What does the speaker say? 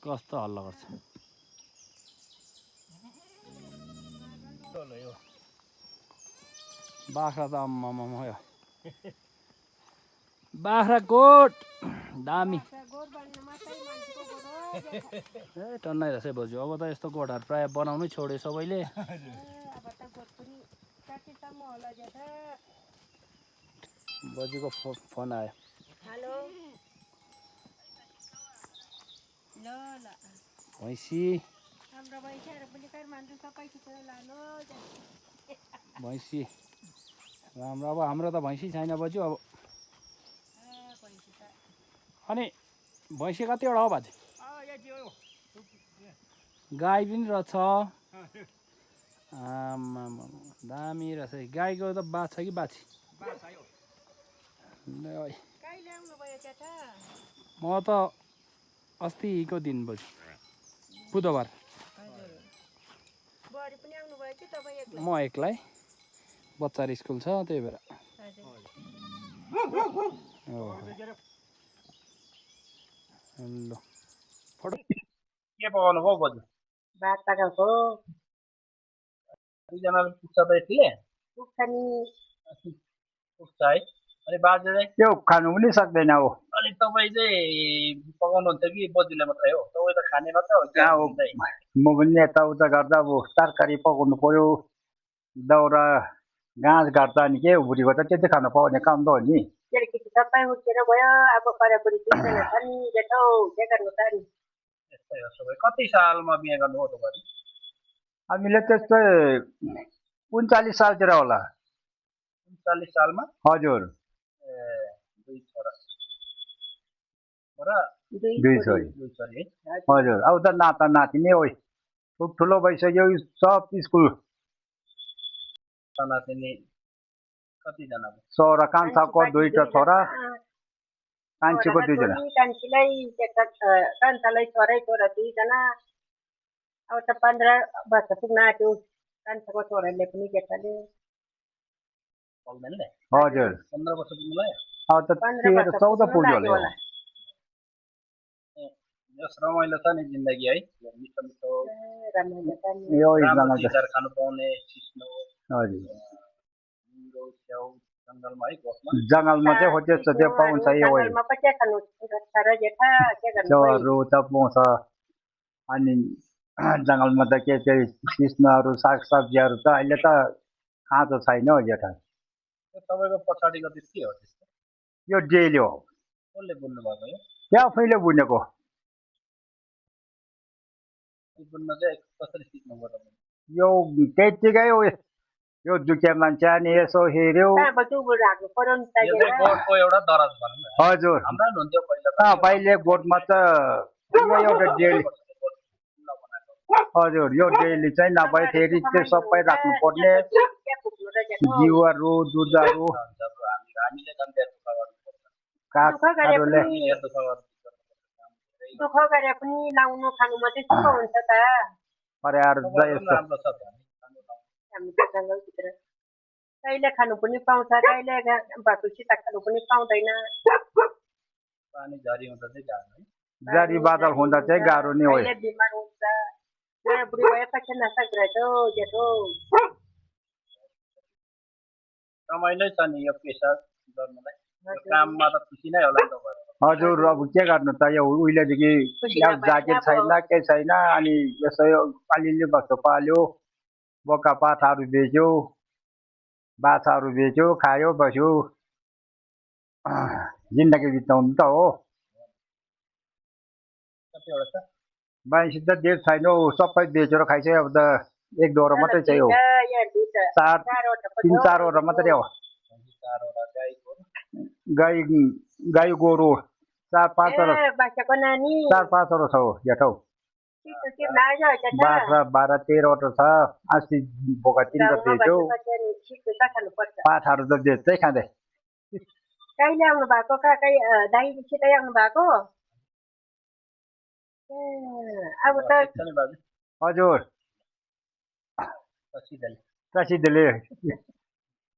कस्तो हल्ला गर्छ बाख्रा त आम्मामा हो बाख्राकोट दामी ए टन्नै रहेछ है बजु अब त यस्तो गोठहरू प्रायः बनाउनै छोड्यो सबैले बजुको फोन आयो हेलो ल ल भैँसी हाम्रो भैँसीहरू पनि काठमाडौँ सबै खिचेर लानु भैँसी राम्रो अब हाम्रो त भैँसी छैन बजु अब अनि भैँसी कतिवटा हो बाजे गाई पनि रहेछ आमा दामी रहेछ गाईको त बात छ कि बाछी म त अस्तिको दिन बजु बुधबार म एक्लै बच्चाहरू स्कुल छ त्यही भएर ल फोटो के पकाउनु भयो बजु भात पकाएको दुईजना पुग्छ त यतिले पुग्छ नि पुग्छ है अनि बाजे चाहिँ त्यो खानु पनि सक्दैन हो अनि तपाईँ चाहिँ पकाउनुहुन्छ कि बजुले मात्रै हो तपाईँ त खाने मात्रै हो क्या हो म पनि यताउता गर्दा अब तरकारी पकाउनु पर्यो दाउरा घाँस काट्छ अनि के हो बुढीको त त्यति खानु पाउने काम त हो नि केटाकेटी सबै उठेर गयो अब परापुरी दुईजना छ नि जेठो के गर्नु त नि यस्तै हो सबै कति सालमा बिहे गर्नु हो तपाईँ हामीले त्यस्तै 39 सालतिर होला 39 सालमा हजुर ए दुई छोरा दुई छोरी हजुर अब त नाता नातिनी हो ठुलो भइसक्यो सब स्कुल नातिनी कतिजना छोरा कान्छाको दुईटा छोरा कान्छीको दुईजना कान्छालाई छोरै छोरा दुईजना अब त 15 वर्ष पुग्न आँट्यो कान्छाको छोराले पनि जेठाले हजुर 15 वर्ष पुग्नुलाई अब त 14 पुग्यो होला यस रमाइलो छ नि जिन्दगी है मिठो मिठो रमाइलो छ नि यो चिजहरु खानु पाउने सिस्नो हजुर जंगलमा है जंगलमा चाहिँ हो त्यस्तो त्यो पाउँछ यो जंगलमा पनि के खानु र जेठा के गर्नु चोरु त पाउँछ अनि जंगलमा त के सिस्नोहरु सागसब्जीहरु त अहिले त खाँचो छैन हो जेठा तपाईको पछाडीको त्यो के हो त्यस्तो यो डेली हो कसले बुन्नु भएको यो त्यो आफैले बुनेको बुन्न चाहिँ कसरी सिक्नु पर्यो यो त्यतिकै हो यो दुखे मान्छे अनि यसो हेर्यो गोठको एउटा दरज भन्नु हजुर हाम्रो हुन्थ्यो पहिले गोठमा त यो एउटा डेली हजुर यो डेली चाहिँ नभए फेरि त्यो सबै राख्नु पर्ने जिउहरू दुधहरू काठहरूले दुःख गरे पनि लाउनु खानु मात्रै सुख हुन्छ त परिवार यस्तो कहिले खानु पनि पाउँछ कहिले भकुसिता खानु पनि पाउँदैन पानी झरी हुँदा चाहिँ गाह्रो है झरी बादल हुँदा चाहिँ गाह्रो नै हो अहिले बिमार हुन्छ नयाँ बुढी भएपछि नसकिरहेको जेठो रमाइलो छ नि यो पेसा गर्नलाई काममा त खुसी नै होला नि तपाईहरु हजुर अब के गर्नु त यो उहिलेदेखि जागिर छैन के छैन अनि यसो अलिअलि बस्यो पाल्यो बोका पाठाहरू बेच्यो बाछाहरू बेच्यो खायो बस्यो जिन्दगी बिताउनु त हो भैँसी त डेढ छैन सबै बेचेर खाइसक्यो अब त एक दोहोरो मात्रै चाहिँ हो 3-4 मात्रै हो गाई गोरु 4-5 छ हो जेठौ बाख्रा 12-13 छ अस्ति बोका 3 बेच्यो पाठाहरू त बेच्दै खाँदै कहिले आउनु भएको काकै दाइ छिटै आउनु भएको अब त हजुर प्रसिद्धले